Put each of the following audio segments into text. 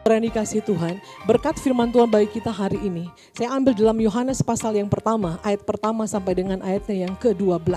Saudara yang dikasihi Tuhan, berkat firman Tuhan bagi kita hari ini, saya ambil dalam Yohanes pasal yang pertama, ayat pertama sampai dengan ayatnya yang ke-12.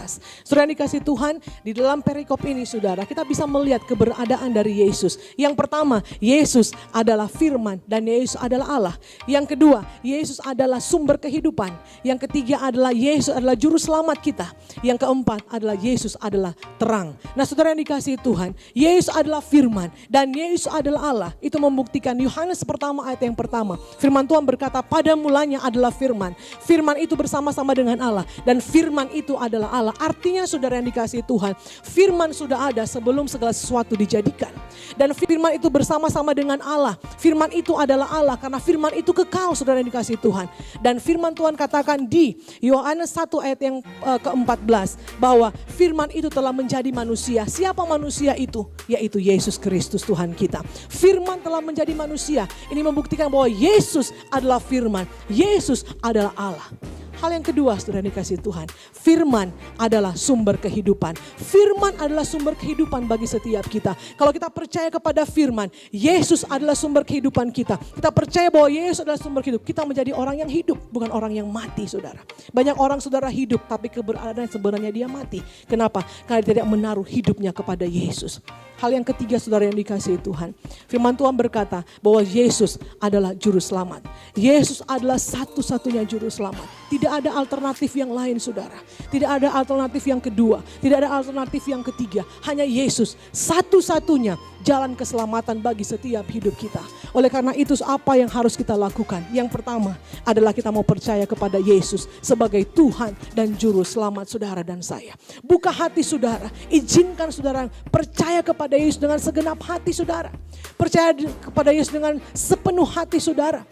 Saudara yang dikasihi Tuhan, di dalam perikop ini saudara, kita bisa melihat keberadaan dari Yesus. Yang pertama, Yesus adalah firman dan Yesus adalah Allah. Yang kedua, Yesus adalah sumber kehidupan. Yang ketiga adalah Yesus adalah juru selamat kita. Yang keempat adalah Yesus adalah terang. Nah saudara yang dikasihi Tuhan, Yesus adalah firman dan Yesus adalah Allah. Itu membuktikan Yohanes pertama ayat yang pertama. Firman Tuhan berkata, pada mulanya adalah firman. Firman itu bersama-sama dengan Allah. Dan firman itu adalah Allah. Artinya saudara yang dikasihi Tuhan, firman sudah ada sebelum segala sesuatu dijadikan. Dan firman itu bersama-sama dengan Allah. Firman itu adalah Allah karena firman itu kekal saudara yang dikasihi Tuhan. Dan firman Tuhan katakan di Yohanes 1 ayat yang ke-14 bahwa firman itu telah menjadi manusia. Siapa manusia itu? Yaitu Yesus Kristus Tuhan kita. Firman telah menjadi manusia. Ini membuktikan bahwa Yesus adalah firman. Yesus adalah Allah. Hal yang kedua saudara dikasihi Tuhan, firman adalah sumber kehidupan. Firman adalah sumber kehidupan bagi setiap kita. Kalau kita percaya kepada firman, Yesus adalah sumber kehidupan kita. Kita percaya bahwa Yesus adalah sumber hidup. Kita menjadi orang yang hidup, bukan orang yang mati saudara. Banyak orang saudara hidup, tapi keberadaan sebenarnya dia mati. Kenapa? Karena dia tidak menaruh hidupnya kepada Yesus. Hal yang ketiga saudara yang dikasihi Tuhan, firman Tuhan berkata bahwa Yesus adalah juru selamat. Yesus adalah satu-satunya juru selamat. Tidak ada alternatif yang lain saudara. Tidak ada alternatif yang kedua. Tidak ada alternatif yang ketiga. Hanya Yesus satu-satunya jalan keselamatan bagi setiap hidup kita. Oleh karena itu apa yang harus kita lakukan? Yang pertama adalah kita mau percaya kepada Yesus sebagai Tuhan dan juru selamat saudara dan saya. Buka hati saudara. Izinkan saudara percaya kepada Yesus dengan segenap hati saudara. Percaya kepada Yesus dengan sepenuh hati saudara.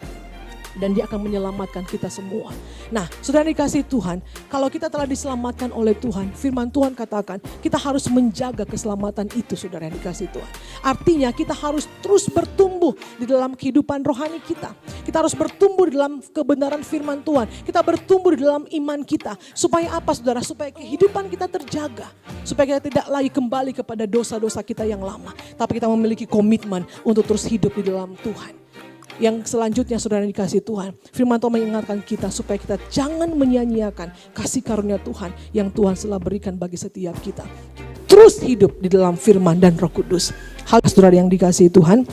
Dan dia akan menyelamatkan kita semua. Nah saudara dikasihi Tuhan, kalau kita telah diselamatkan oleh Tuhan, firman Tuhan katakan kita harus menjaga keselamatan itu saudara yang dikasihi Tuhan. Artinya kita harus terus bertumbuh di dalam kehidupan rohani kita. Kita harus bertumbuh di dalam kebenaran firman Tuhan. Kita bertumbuh di dalam iman kita. Supaya apa saudara? Supaya kehidupan kita terjaga. Supaya kita tidak lagi kembali kepada dosa-dosa kita yang lama. Tapi kita memiliki komitmen untuk terus hidup di dalam Tuhan. Yang selanjutnya saudara dikasihi Tuhan, firman Tuhan mengingatkan kita supaya kita jangan menyia-nyiakan kasih karunia Tuhan yang Tuhan telah berikan bagi setiap kita. Terus hidup di dalam firman dan Roh Kudus. Hal saudara yang dikasihi Tuhan,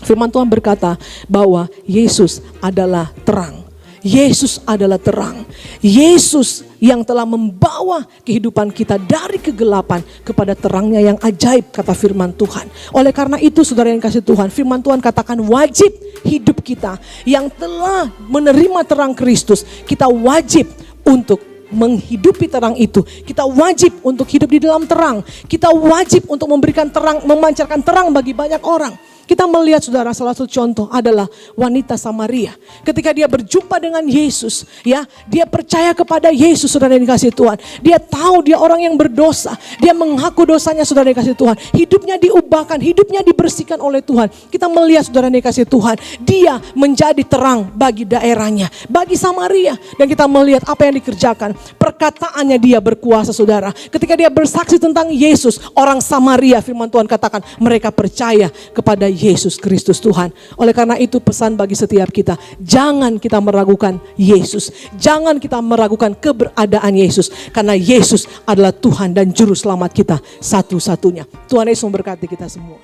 firman Tuhan berkata bahwa Yesus adalah terang. Yesus adalah terang. Yesus yang telah membawa kehidupan kita dari kegelapan kepada terangnya yang ajaib, kata firman Tuhan. Oleh karena itu saudara yang kasih Tuhan, firman Tuhan katakan wajib hidup kita yang telah menerima terang Kristus, kita wajib untuk menghidupi terang itu. Kita wajib untuk hidup di dalam terang. Kita wajib untuk memberikan terang, memancarkan terang bagi banyak orang. Kita melihat saudara, salah satu contoh adalah wanita Samaria. Ketika dia berjumpa dengan Yesus, ya, dia percaya kepada Yesus saudara yang dikasihi Tuhan. Dia tahu dia orang yang berdosa. Dia mengaku dosanya saudara yang dikasihi Tuhan. Hidupnya diubahkan, hidupnya dibersihkan oleh Tuhan. Kita melihat saudara yang dikasihi Tuhan, dia menjadi terang bagi daerahnya, bagi Samaria. Dan kita melihat apa yang dikerjakan. Perkataannya dia berkuasa saudara. Ketika dia bersaksi tentang Yesus, orang Samaria firman Tuhan katakan mereka percaya kepada Yesus Kristus Tuhan. Oleh karena itu pesan bagi setiap kita, jangan kita meragukan Yesus. Jangan kita meragukan keberadaan Yesus. Karena Yesus adalah Tuhan dan Juru Selamat kita satu-satunya. Tuhan Yesus memberkati kita semua.